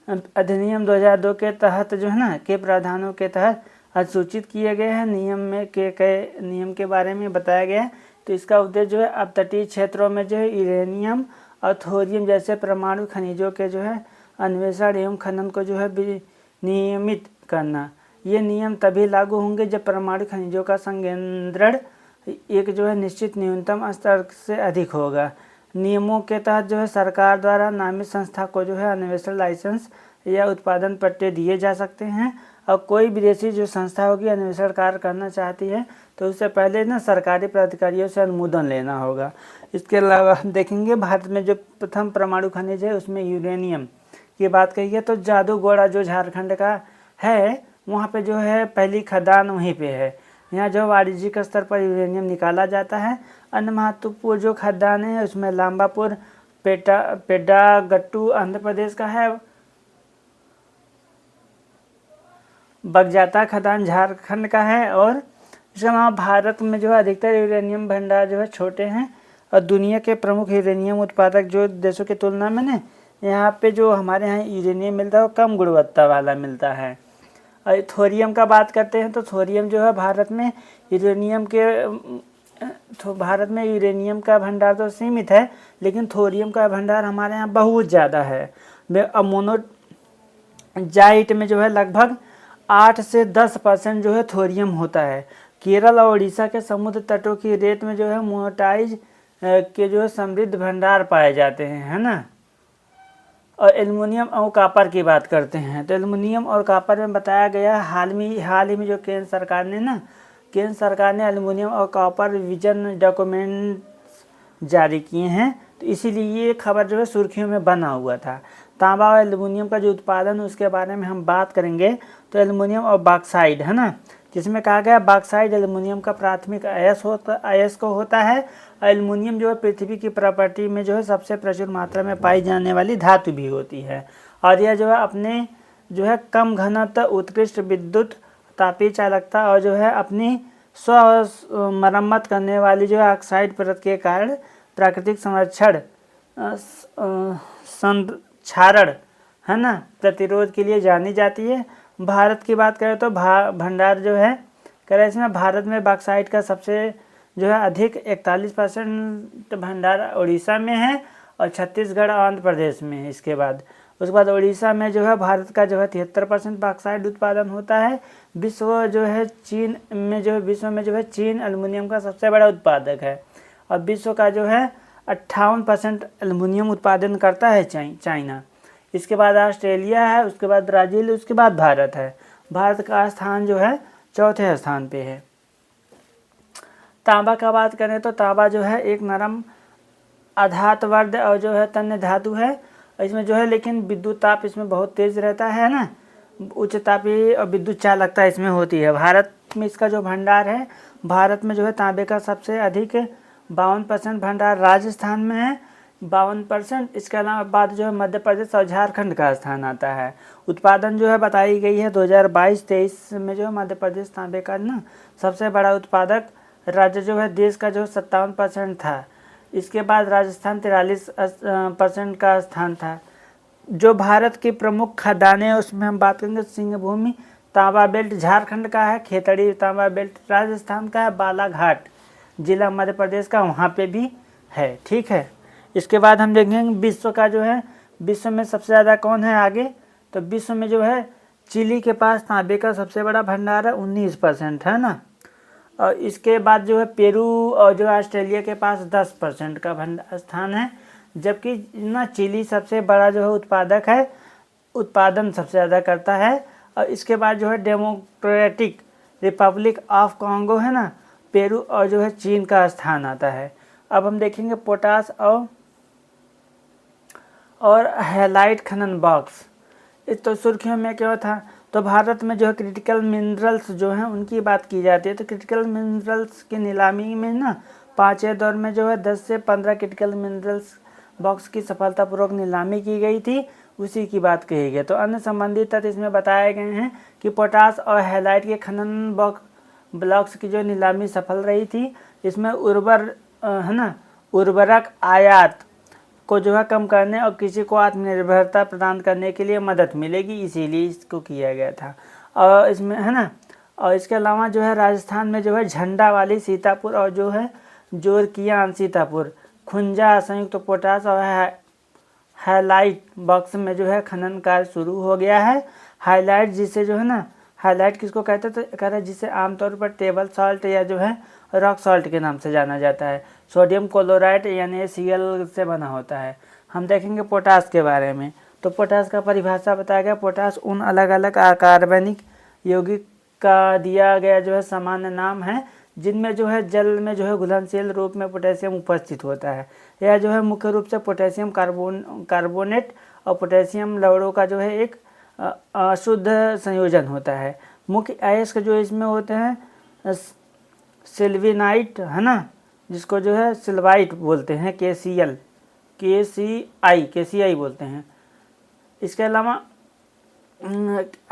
अधिनियम 2002 के तहत जो है ना के प्रावधानों के तहत अधिसूचित किए गए हैं। नियम के बारे में बताया गया है। तो इसका उद्देश्य जो है अब तटीय क्षेत्रों में जो है यूरेनियम और थोरियम जैसे परमाणु खनिजों के जो है अन्वेषण एवं खनन को जो है नियमित करना। ये नियम तभी लागू होंगे जब परमाणु खनिजों का संकेंद्रण एक जो है निश्चित न्यूनतम स्तर से अधिक होगा। नियमों के तहत जो है सरकार द्वारा नामित संस्था को जो है अन्वेषण लाइसेंस या उत्पादन पट्टे दिए जा सकते हैं। और कोई विदेशी जो संस्था होगी अन्वेषण कार्य करना चाहती है तो उससे पहले ना सरकारी प्राधिकारियों से अनुमोदन लेना होगा। इसके अलावा हम देखेंगे भारत में जो प्रथम परमाणु खनिज है उसमें यूरेनियम की बात कही है तो जादूगोड़ा जो झारखंड का है वहाँ पे जो है पहली खदान वहीं पे है। यहाँ जो वाणिज्यिक स्तर पर यूरेनियम निकाला जाता है। अन्य महत्वपूर्ण जो खदान है उसमें लांबापुर पेड्डागट्टू आंध्र प्रदेश का है। बगजाता खदान झारखंड का है। और इसके अलावा भारत में जो है अधिकतर यूरेनियम भंडार जो है छोटे हैं और दुनिया के प्रमुख यूरेनियम उत्पादक जो देशों की तुलना में ना यहाँ पे जो हमारे यहाँ यूरेनियम मिलता है वो कम गुणवत्ता वाला मिलता है। और थोरियम का बात करते हैं तो थोरियम जो है भारत में यूरेनियम का भंडार तो सीमित है लेकिन थोरियम का भंडार हमारे यहाँ बहुत ज़्यादा है। मोनोजाइट में जो है लगभग 8 से 10% जो है थोरियम होता है। केरल और उड़ीसा के समुद्र तटों की रेत में जो है मोनाजाइट के जो है समृद्ध भंडार पाए जाते हैं, है ना। और एल्युमिनियम और कॉपर की बात करते हैं तो एल्युमिनियम और कॉपर में बताया गया हाल ही में जो केंद्र सरकार ने एल्युमिनियम और कॉपर विजन डॉक्यूमेंट्स जारी किए हैं। तो इसीलिए ये खबर जो है सुर्खियों में बना हुआ था। तांबा और एल्युमिनियम का जो उत्पादन है उसके बारे में हम बात करेंगे तो एल्युमिनियम और बॉक्साइट, है ना, जिसमें कहा गया बॉक्साइट एल्युमिनियम का प्राथमिक अयस्क होता है। एल्युमिनियम जो है पृथ्वी की प्रॉपर्टी में जो है सबसे प्रचुर मात्रा में पाई जाने वाली धातु भी होती है। और यह जो है अपने जो है कम घनत्व, उत्कृष्ट विद्युत तापीय चालकता और जो है अपनी स्व मरम्मत करने वाली जो है ऑक्साइड परत के कारण प्राकृतिक संक्षारण, है ना, प्रतिरोध के लिए जानी जाती है। भारत की बात करें तो भंडार जो है करें इसमें भारत में बॉक्साइट का सबसे जो है अधिक 41% भंडार उड़ीसा में है और छत्तीसगढ़ और आंध्र प्रदेश में है। उसके बाद उड़ीसा में जो है भारत का जो है 73% बॉक्साइट उत्पादन होता है। विश्व में जो है चीन एल्युमिनियम का सबसे बड़ा उत्पादक है और विश्व का जो है 58% एल्युमिनियम उत्पादन करता है चाइना। इसके बाद ऑस्ट्रेलिया है, उसके बाद ब्राज़ील, उसके बाद भारत है। भारत का स्थान जो है चौथे स्थान पे है। तांबा का बात करें तो तांबा जो है एक नरम अधातवर्ध और जो है तन्य धातु है। इसमें जो है लेकिन विद्युत ताप इसमें बहुत तेज रहता है ना, उच्च तापीय और विद्युत चालकता इसमें होती है। भारत में इसका जो भंडार है, भारत में जो है तांबे का सबसे अधिक 52% भंडार राजस्थान में है, 52%। इसके अलावा बाद जो है मध्य प्रदेश और झारखंड का स्थान आता है। उत्पादन जो है बताई गई है 2022-23 में जो है मध्य प्रदेश तांबे का ना सबसे बड़ा उत्पादक राज्य जो है देश का जो 57% था। इसके बाद राजस्थान 43% का स्थान था। जो भारत की प्रमुख खदानें हैं उसमें हम बात करेंगे सिंहभूमि तांबा बेल्ट झारखंड का है, खेतड़ी तांबा बेल्ट राजस्थान का है, बालाघाट जिला मध्य प्रदेश का वहाँ पे भी है, ठीक है। इसके बाद हम देखेंगे विश्व का जो है विश्व में सबसे ज़्यादा कौन है आगे, तो विश्व में जो है चिली के पास तांबे का सबसे बड़ा भंडार है 19%, है ना। और इसके बाद जो है पेरू और जो ऑस्ट्रेलिया के पास 10% का भंडार स्थान है, जबकि ना चिली सबसे बड़ा जो है उत्पादक है, उत्पादन सबसे ज़्यादा करता है। और इसके बाद जो है डेमोक्रेटिक रिपब्लिक ऑफ कॉन्गो है ना, पेरू और जो है चीन का स्थान आता है। अब हम देखेंगे पोटास और हैलाइट खनन बॉक्स। इस तो सुर्खियों में क्या था, तो भारत में जो है क्रिटिकल मिनरल्स जो हैं उनकी बात की जाती है। तो क्रिटिकल मिनरल्स की नीलामी में ना 5वें दौर में जो है 10 से 15 क्रिटिकल मिनरल्स बॉक्स की सफलतापूर्वक नीलामी की गई थी, उसी की बात कही गई। तो अन्य संबंधित तथ्य इसमें बताए गए हैं कि पोटास और हैलाइट के खनन ब्लॉक्स की जो नीलामी सफल रही थी। इसमें उर्वरक आयात को जो है कम करने और कृषि को आत्मनिर्भरता प्रदान करने के लिए मदद मिलेगी, इसीलिए इसको किया गया था। और इसमें है ना और इसके अलावा जो है राजस्थान में जो है झंडा वाली सीतापुर और जो है जोरकियान सीतापुर, खुंजा संयुक्त पोटास और हाईलाइट बॉक्स में जो है खनन कार्य शुरू हो गया है। हाईलाइट जिसे जो है ना, हाईलाइट किसको कहते हैं, तो कह रहे हैं जिसे आमतौर पर टेबल सॉल्ट या जो है रॉक सॉल्ट के नाम से जाना जाता है। सोडियम क्लोराइड यानी Cl से बना होता है। हम देखेंगे पोटास के बारे में। तो पोटास का परिभाषा बताया गया, पोटास उन अलग अलग अकार्बनिक यौगिक का दिया गया जो है सामान्य नाम है जिनमें जो है जल में जो है घुलनशील रूप में पोटेशियम उपस्थित होता है। यह जो है मुख्य रूप से पोटेशियम कार्बोनेट और पोटेशियम लवणों का जो है एक अशुद्ध संयोजन होता है। मुख्य अयस्क जो इसमें होते हैं सिल्वीनाइट है ना, जिसको जो है सिल्वाइट बोलते हैं, KCI बोलते हैं। इसके अलावा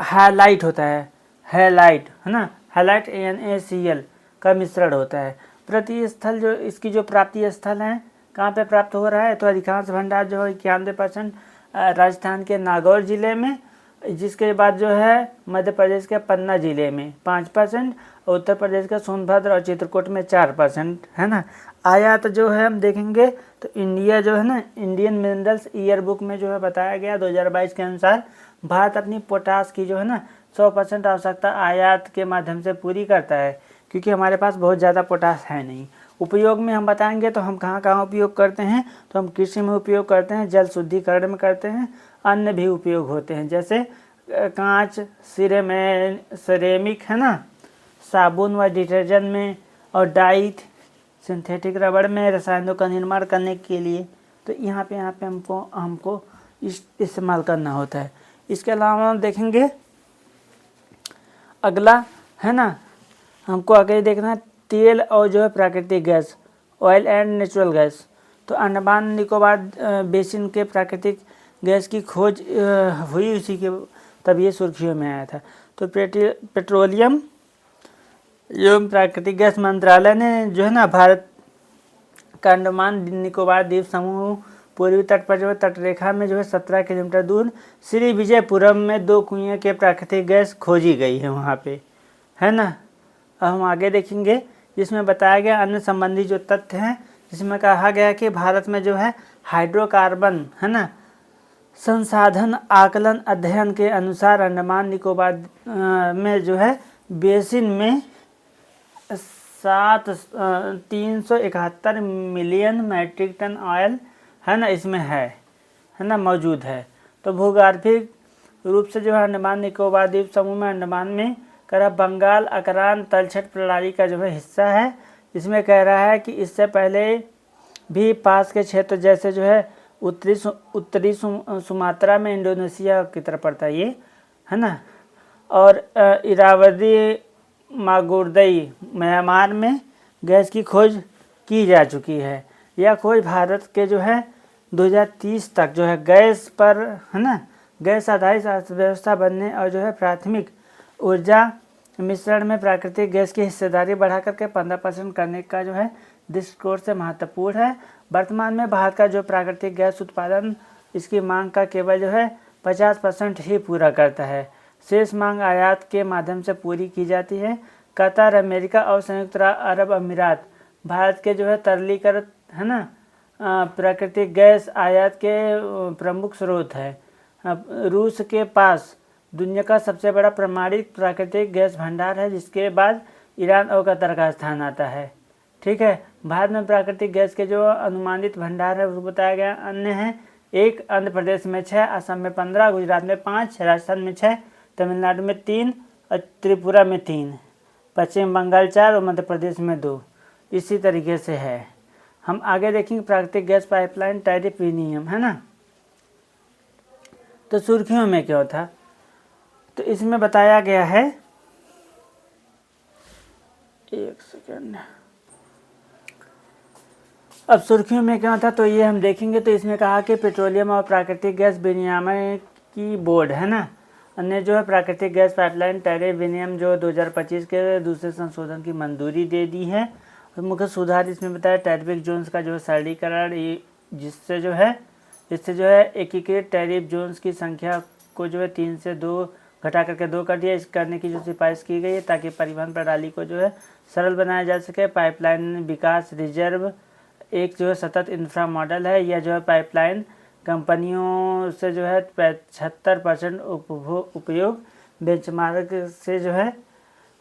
हाइलाइट होता है, हैलाइट है ना, हैलाइट NaCl का मिश्रण होता है। प्रति स्थल जो इसकी जो प्राप्ति स्थल है कहाँ पे प्राप्त हो रहा है, तो अधिकांश भंडार जो है 91% राजस्थान के नागौर जिले में, जिसके बाद जो है मध्य प्रदेश के पन्ना जिले में 5% और उत्तर प्रदेश के सोनभद्र और चित्रकूट में 4% है ना। आयात जो है हम देखेंगे तो इंडिया जो है ना, इंडियन मिनरल्स ईयर बुक में जो है बताया गया 2022 के अनुसार भारत अपनी पोटास की जो है ना 100% आवश्यकता आयात के माध्यम से पूरी करता है, क्योंकि हमारे पास बहुत ज़्यादा पोटास है नहीं। उपयोग में हम बताएंगे तो हम कहाँ कहाँ उपयोग करते हैं, तो हम कृषि में उपयोग करते हैं, जल शुद्धिकरण में करते हैं, अन्य भी उपयोग होते हैं जैसे कांच, सिरेमिक है ना, साबुन व डिटर्जेंट में, और डाई सिंथेटिक रबड़ में, रसायनों का निर्माण करने के लिए। तो यहाँ पे हमको इस्तेमाल करना होता है। इसके अलावा हम देखेंगे अगला है ना, हमको आगे देखना है तेल और जो है प्राकृतिक gas, oil and natural gas. तो अंडमान निकोबार बेसिन के प्राकृतिक गैस की खोज हुई उसी के तब ये सुर्खियों में आया था। तो पेट्रोलियम एवं प्राकृतिक गैस मंत्रालय ने जो है ना भारत का अंडमान निकोबार द्वीप समूह पूर्वी तट पर जो है तटरेखा में जो है 17 किलोमीटर दूर श्री विजयपुरम में 2 कुएं के प्राकृतिक गैस खोजी गई है वहाँ पे, है ना। अब हम आगे देखेंगे जिसमें बताया गया अन्य संबंधी जो तथ्य हैं, जिसमें कहा गया कि भारत में जो है हाइड्रोकार्बन है ना संसाधन आकलन अध्ययन के अनुसार अंडमान निकोबार में जो है बेसिन में 371 मिलियन मैट्रिक टन ऑयल है ना इसमें है ना मौजूद है। तो भूगर्भिक रूप से जो है अंडमान निकोबार द्वीप समूह में अंडमान में कह बंगाल अकरान तलछट प्रणाली का जो है हिस्सा है। इसमें कह रहा है कि इससे पहले भी पास के क्षेत्र जैसे जो है उत्तरी सुमात्रा में इंडोनेशिया की तरफ पड़ता है ये है ना, और इरावदी मागुर्दई म्यांमार में गैस की खोज की जा चुकी है। यह खोज भारत के जो है 2030 तक जो है गैस पर है ना गैस आधारित अर्थव्यवस्था बनने और जो है प्राथमिक ऊर्जा मिश्रण में प्राकृतिक गैस की हिस्सेदारी बढ़ा करके 15% करने का जो है दृष्टिकोण से महत्वपूर्ण है। वर्तमान में भारत का जो प्राकृतिक गैस उत्पादन इसकी मांग का केवल जो है 50% ही पूरा करता है। शेष मांग आयात के माध्यम से पूरी की जाती है। कतर, अमेरिका और संयुक्त अरब अमीरात भारत के जो है तरलीकृत है ना प्राकृतिक गैस आयात के प्रमुख स्रोत है। रूस के पास दुनिया का सबसे बड़ा प्रमाणित प्राकृतिक गैस भंडार है, जिसके बाद ईरान और कतर का स्थान आता है। ठीक है, भारत में प्राकृतिक गैस के जो अनुमानित भंडार है उसको बताया गया अन्य हैं। 1 आंध्र प्रदेश में 6, असम में 15, गुजरात में 5, राजस्थान में 6, तमिलनाडु में 3 और त्रिपुरा में 3, पश्चिम बंगाल 4 और मध्य प्रदेश में 2। इसी तरीके से है। हम आगे देखेंगे प्राकृतिक गैस पाइपलाइन टैरिफ विनियम है ना। तो सुर्खियों में क्या था, तो इसमें बताया गया है, एक सेकेंड, अब सुर्खियों में क्या था तो ये हम देखेंगे। तो इसमें कहा कि पेट्रोलियम और प्राकृतिक गैस विनियामक की बोर्ड है ना ने जो है प्राकृतिक गैस पाइपलाइन टैरिफ विनियम जो 2025 के दूसरे संशोधन की मंजूरी दे दी है। और मुख्य सुधार इसमें बताया टैरिफ जोन्स का जो है सरलीकरण, जिससे जो है एकीकृत टैरिफ जोन्स की संख्या को जो है 3 से 2 घटा करके 2 कर दिया। इस करने की जो सिफारिश की गई है ताकि परिवहन प्रणाली को जो है सरल बनाया जा सके। पाइपलाइन विकास रिजर्व एक जो है सतत इंफ्रा मॉडल है। यह जो है पाइपलाइन कंपनियों से जो है 75% उपयोग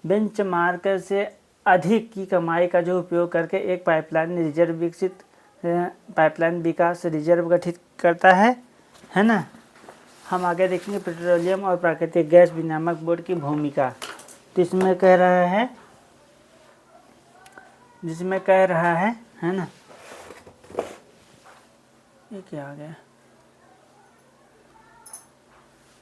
बेंचमार्क से अधिक की कमाई का जो उपयोग करके एक पाइपलाइन विकास रिजर्व गठित करता है ना। हम आगे देखेंगे पेट्रोलियम और प्राकृतिक गैस विनियामक बोर्ड की भूमिका। तो इसमें कह रहा है ना, ये क्या आ गया,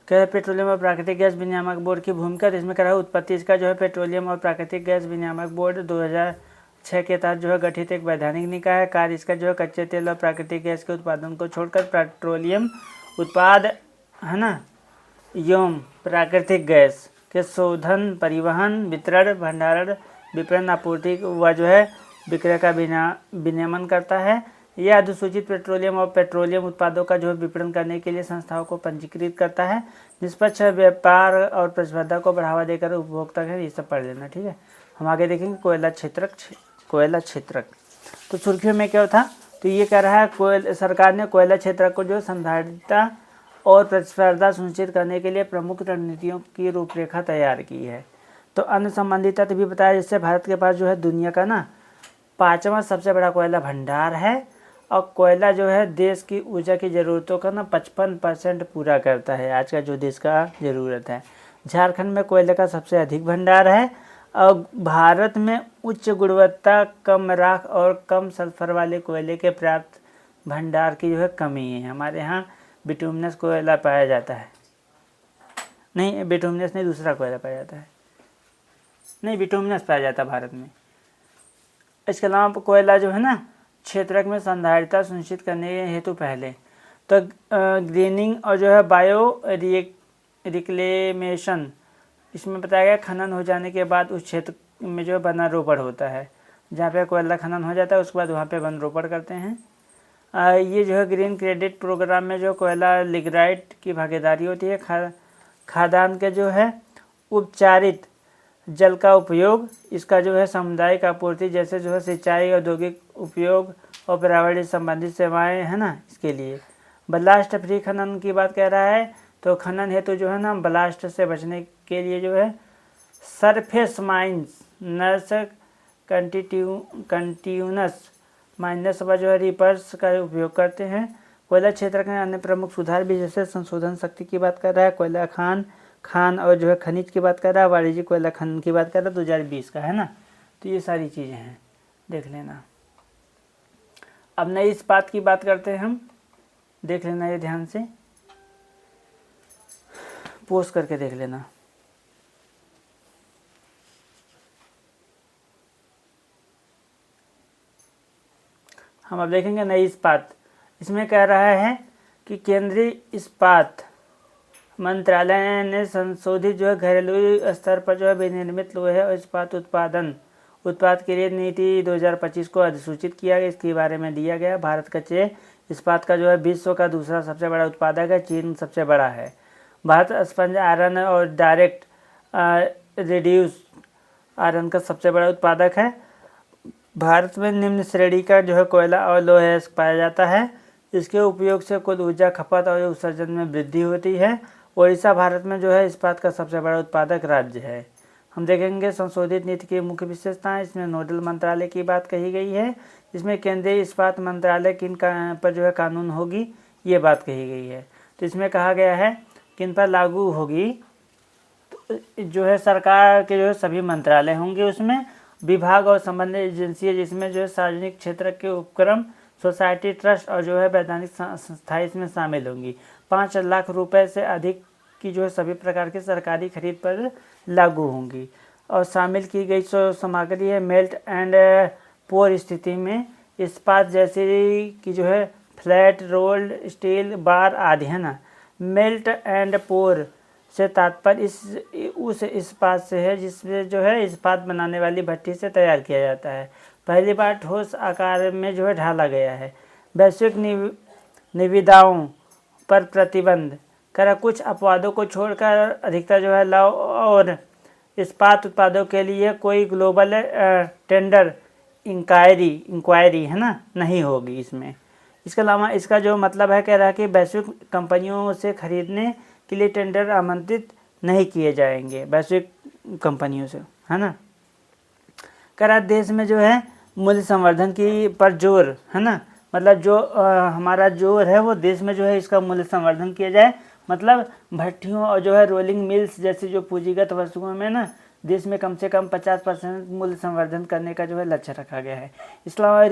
कह रहा है पेट्रोलियम और प्राकृतिक गैस विनियामक बोर्ड की भूमिका। तो इसमें कह रहा है उत्पत्ति इसका जो है पेट्रोलियम और प्राकृतिक गैस विनियामक बोर्ड 2006 के तहत जो है गठित एक वैधानिक निकाय है। कार्य इसका जो है कच्चे तेल और प्राकृतिक गैस के उत्पादन को छोड़कर पेट्रोलियम उत्पाद है ना एवं प्राकृतिक गैस के शोधन, परिवहन, वितरण, भंडारण, विपणन, आपूर्ति व जो है विक्रय का विनियमन करता है। यह अधिसूचित पेट्रोलियम और पेट्रोलियम उत्पादों का जो है विपणन करने के लिए संस्थाओं को पंजीकृत करता है। निष्पक्ष व्यापार और प्रतिस्पर्धा को बढ़ावा देकर उपभोक्ता के ये सब पढ़ लेना, ठीक है। हम आगे देखेंगे कोयला क्षेत्रक। तो सुर्खियों में क्या था, तो ये कह रहा है सरकार ने कोयला क्षेत्र को जो संधारिता और प्रतिस्पर्धा सुनिश्चित करने के लिए प्रमुख रणनीतियों की रूपरेखा तैयार की है। तो अन्य संबंधित तथ्य भी बताया, जिससे भारत के पास जो है दुनिया का ना 5वां सबसे बड़ा कोयला भंडार है और कोयला जो है देश की ऊर्जा की ज़रूरतों का ना 55% पूरा करता है, आज का जो देश का ज़रूरत है। झारखंड में कोयले का सबसे अधिक भंडार है और भारत में उच्च गुणवत्ता, कम राख और कम सल्फर वाले कोयले के पर्याप्त भंडार की जो है कमी है। हमारे यहाँ बिटुमिनस कोयला पाया जाता है, नहीं बिटुमिनस नहीं, दूसरा कोयला पाया जाता है, नहीं बिटुमिनस पाया जाता है भारत में। इसके अलावा कोयला जो है ना क्षेत्रक में संधारिता सुनिश्चित करने के हेतु पहले तो ग्रीनिंग और जो है बायो रिक्लेमेशन, इसमें बताया गया खनन हो जाने के बाद उस क्षेत्र में जो है वन रोपण होता है। जहाँ पे कोयला खनन हो जाता है उसके बाद वहाँ पे वन रोपण करते हैं। ये जो है ग्रीन क्रेडिट प्रोग्राम में जो कोयला लिग्नाइट की भागीदारी होती है। खाद्यान्न के जो है उपचारित जल का उपयोग, इसका जो है सामुदायिक आपूर्ति जैसे जो है सिंचाई, औद्योगिक उपयोग और पर्यावरण संबंधित सेवाएं है ना, इसके लिए। ब्लास्ट फ्री खनन की बात कह रहा है, तो खनन हेतु जो है ना ब्लास्ट से बचने के लिए जो है surface mines, nurse continuous minus व जो है रिपर्स का उपयोग करते हैं। कोयला क्षेत्र के अन्य प्रमुख सुधार भी जैसे संशोधन शक्ति की बात कर रहा है, कोयला खान और जो है खनिज की बात कर रहा है, वाणिज्यिक कोयला खनन की बात कर रहा है 2020 का है ना। तो ये सारी चीज़ें हैं, देख लेना। अब नई इस्पात की बात करते हैं हम, देख लेना ये ध्यान से, पोस्ट करके देख लेना। हम अब देखेंगे नई इस्पात। इसमें कह रहा है कि केंद्रीय इस्पात मंत्रालय ने संशोधित जो है घरेलू स्तर पर जो है विनिर्मित लोहे और इस्पात उत्पाद के लिए नीति 2025 को अधिसूचित किया गया। इसके बारे में दिया गया भारत कच्चे इस्पात का जो है विश्व का दूसरा सबसे बड़ा उत्पादक है, चीन सबसे बड़ा है। भारत स्पंज आयरन और डायरेक्ट रिड्यूस आयरन का सबसे बड़ा उत्पादक है। भारत में निम्न श्रेणी का जो है कोयला और लोहा पाया जाता है। इसके उपयोग से कुल ऊर्जा खपत और उत्सर्जन में वृद्धि होती है। ओडिशा भारत में जो है इस्पात का सबसे बड़ा उत्पादक राज्य है। हम देखेंगे संशोधित नीति की मुख्य विशेषताएं। इसमें नोडल मंत्रालय की बात कही गई है। इसमें केंद्रीय इस्पात मंत्रालय किन पर जो है कानून होगी, ये बात कही गई है। तो इसमें कहा गया है किन पर लागू होगी, तो जो है सरकार के जो है सभी मंत्रालय होंगे, उसमें विभाग और संबंधित एजेंसियाँ जिसमें जो है सार्वजनिक क्षेत्र के उपक्रम, सोसाइटी, ट्रस्ट और जो है वैधानिक संस्थाएं इसमें शामिल होंगी। 5 लाख रुपए से अधिक की जो है सभी प्रकार की सरकारी खरीद पर लागू होंगी। और शामिल की गई सामग्री है मेल्ट एंड पोर स्थिति में इस्पात जैसे कि जो है फ्लैट रोल्ड स्टील बार आदि है ना। मेल्ट एंड पोर से तात्पर्य उस इस्पात से है जिसमें जो है इस्पात बनाने वाली भट्टी से तैयार किया जाता है। पहली बार ठोस आकार में जो है ढाला गया है। वैश्विक निविदाओं पर प्रतिबंध कह रहा कुछ अपवादों को छोड़कर अधिकतर जो है लौह और इस्पात उत्पादों के लिए कोई ग्लोबल टेंडर इंक्वायरी है ना नहीं होगी इसमें। इसके अलावा इसका जो मतलब है, कह रहा है कि वैश्विक कंपनियों से खरीदने के लिए टेंडर आमंत्रित नहीं किए जाएंगे वैश्विक कंपनियों से, है ना। कह रहा देश में जो है मूल्य संवर्धन की पर जोर, है ना, मतलब जो हमारा जोर है वो देश में जो है इसका मूल्य संवर्धन किया जाए, मतलब भट्टियों और जो है रोलिंग मिल्स जैसे जो पूंजीगत वस्तुओं में ना देश में कम से कम 50% मूल्य संवर्धन करने का जो है लक्ष्य रखा गया है। इसके अलावा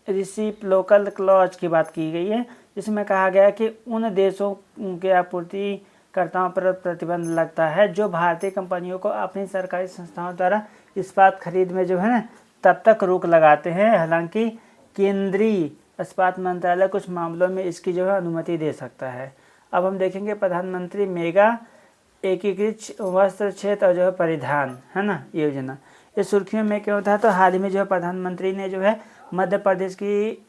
रिसिप लोकल क्लॉज की बात की गई है, जिसमें कहा गया है कि उन देशों के आपूर्तिकर्ताओं पर प्रतिबंध लगता है जो भारतीय कंपनियों को अपनी सरकारी संस्थाओं द्वारा इस्पात खरीद में जो है ना तब तक रोक लगाते हैं। हालांकि केंद्रीय इस्पात मंत्रालय कुछ मामलों में इसकी जो है अनुमति दे सकता है। अब हम देखेंगे प्रधानमंत्री मेगा एकीकृत वस्त्र क्षेत्र और जो है परिधान, है ना, योजना। इस सुर्खियों में क्यों था, तो हाल ही में जो है प्रधानमंत्री ने जो है मध्य प्रदेश की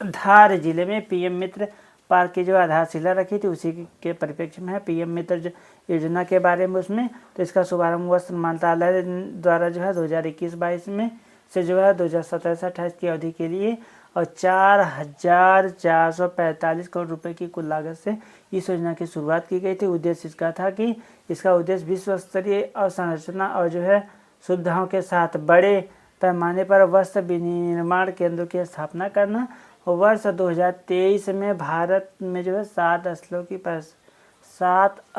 धार जिले में पीएम मित्र पार्क की जो आधारशिला रखी थी, उसी के परिप्रेक्ष्य में है पीएम मित्र योजना के बारे में उसमें। तो इसका शुभारंभ वस्त्र मंत्रालय द्वारा जो है 2021-22 में से जो है 2017 से 28 की अवधि के लिए और 4,445 करोड़ रुपए की कुल लागत से इस योजना की शुरुआत की गई थी। उद्देश्य इसका था कि इसका उद्देश्य विश्व स्तरीय अवसंरचना और जो है सुविधाओं के साथ बड़े पैमाने पर वस्त्र विनिर्माण केंद्रों की स्थापना करना। और वर्ष 2023 में भारत में जो है 7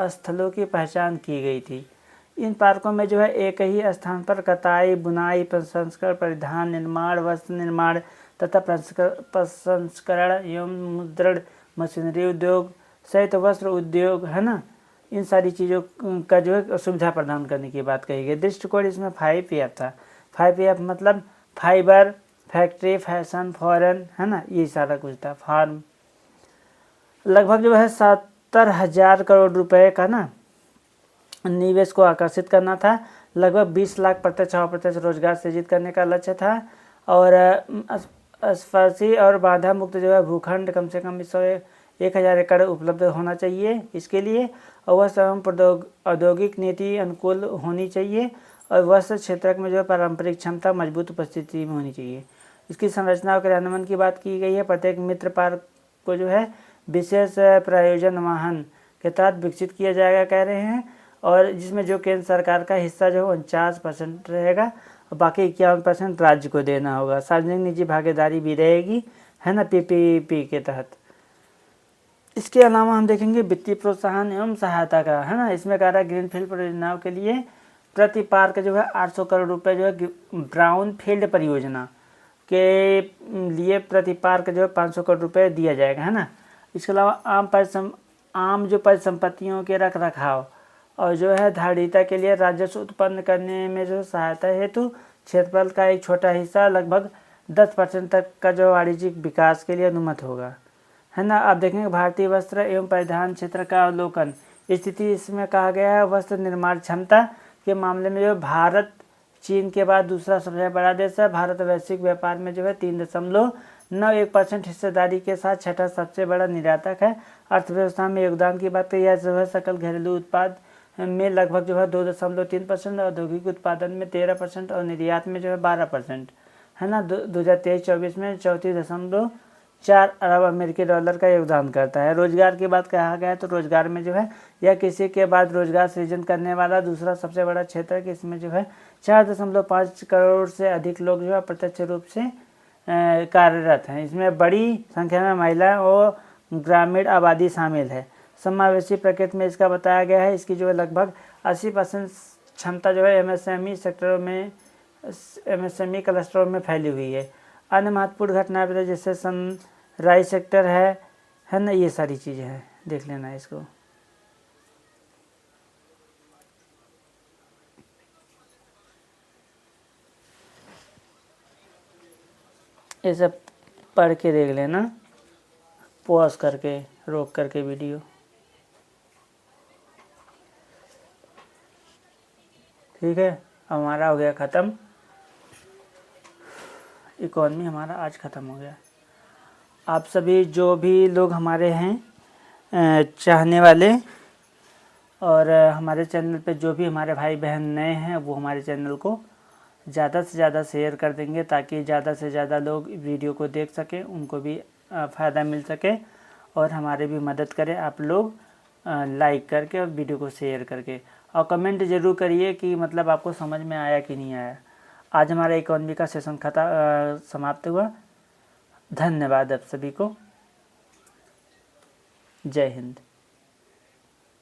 स्थलों की पहचान की गई थी। इन पार्कों में जो है एक ही स्थान पर कताई, बुनाई, प्रसंस्करण, परिधान निर्माण, वस्त्र निर्माण तथा प्रसंस्करण एवं मुद्रण, मशीनरी उद्योग सहित वस्त्र उद्योग, है ना, इन सारी चीज़ों का जो है सुविधा प्रदान करने की बात कही गई। दृष्टिकोण इसमें 5F था। 5F मतलब फाइबर, फैक्ट्री, फैशन, फॉरेन, है ना, ये सारा कुछ था। फार्म लगभग जो है 70,000 करोड़ रुपए का ना निवेश को आकर्षित करना था। लगभग 20 लाख प्रत्यक्ष और अप्रत्यक्ष रोजगार सृजित करने का लक्ष्य था। और स्पर्शी और बाधा मुक्त जो है भूखंड कम से कम 1,000 एकड़ उपलब्ध होना चाहिए इसके लिए। और वस्त्र एवं औद्योगिक नीति अनुकूल होनी चाहिए और वस्त्र क्षेत्र में जो है पारंपरिक क्षमता मजबूत उपस्थिति में होनी चाहिए। इसकी संरचना और क्रियान्वयन की बात की गई है। प्रत्येक मित्र पार्क को जो है विशेष प्रयोजन वाहन के तहत विकसित किया जाएगा कह रहे हैं, और जिसमें जो केंद्र सरकार का हिस्सा जो है 49% रहेगा और बाकी 51% राज्य को देना होगा। सार्वजनिक निजी भागीदारी भी रहेगी, है ना, PPP के तहत। इसके अलावा हम देखेंगे वित्तीय प्रोत्साहन एवं सहायता का, है ना। इसमें कह रहा है ग्रीनफील्ड परियोजनाओं के लिए प्रति पार्क जो है 800 करोड़ रुपए जो है ब्राउन फील्ड परियोजना के लिए प्रति पार्क जो है 500 करोड़ रुपए दिया जाएगा, है ना। इसके अलावा आम जो परिसंपत्तियों के रख रखाव और जो है धारिता के लिए राजस्व उत्पन्न करने में जो सहायता हेतु क्षेत्रफल का एक छोटा हिस्सा लगभग 10% तक का जो वाणिज्यिक विकास के लिए अनुमत होगा, है ना। आप देखेंगे भारतीय वस्त्र एवं परिधान क्षेत्र का अवलोकन स्थिति इसमें कहा गया है। वस्त्र निर्माण क्षमता के मामले में जो भारत चीन के बाद दूसरा सबसे बड़ा देश है। भारत वैश्विक व्यापार में जो है 3.91% हिस्सेदारी के साथ छठा सबसे बड़ा निर्यातक है। अर्थव्यवस्था में योगदान की बात करें जो है सकल घरेलू उत्पाद में लगभग जो है 2.3%, औद्योगिक उत्पादन में 13% और निर्यात में जो है 12%, है ना। 2023-24 में 34.4 अरब अमेरिकी डॉलर का योगदान करता है। रोजगार की बात कहा गया है तो रोजगार में जो है यह किसी के बाद रोजगार सृजन करने वाला दूसरा सबसे बड़ा क्षेत्र है कि इसमें जो है 4.5 करोड़ से अधिक लोग जो है प्रत्यक्ष रूप से कार्यरत हैं। इसमें बड़ी संख्या में महिलाएं और ग्रामीण आबादी शामिल है। समावेशी प्रकृति में इसका बताया गया है। इसकी जो है लगभग 80% क्षमता जो है MSME सेक्टरों में MSME क्लस्टरों में फैली हुई है। अन्य महत्वपूर्ण घटनाएं बताइए जैसे सनराइज सेक्टर है ना, ये सारी चीज़ें हैं, देख लेना इसको। ये सब पढ़ के देख लेना, पॉज करके, रोक करके वीडियो। ठीक है, अब हमारा हो गया ख़त्म, इकोनॉमी हमारा आज ख़त्म हो गया। आप सभी जो भी लोग हमारे हैं चाहने वाले और हमारे चैनल पे जो भी हमारे भाई बहन नए हैं वो हमारे चैनल को ज़्यादा से ज़्यादा शेयर कर देंगे, ताकि ज़्यादा से ज़्यादा लोग वीडियो को देख सकें, उनको भी फ़ायदा मिल सके और हमारे भी मदद करें आप लोग लाइक करके और वीडियो को शेयर करके। और कमेंट ज़रूर करिए कि मतलब आपको समझ में आया कि नहीं आया। आज हमारा इकोनॉमी का सेशन समाप्त हुआ। धन्यवाद आप सभी को। जय हिंद।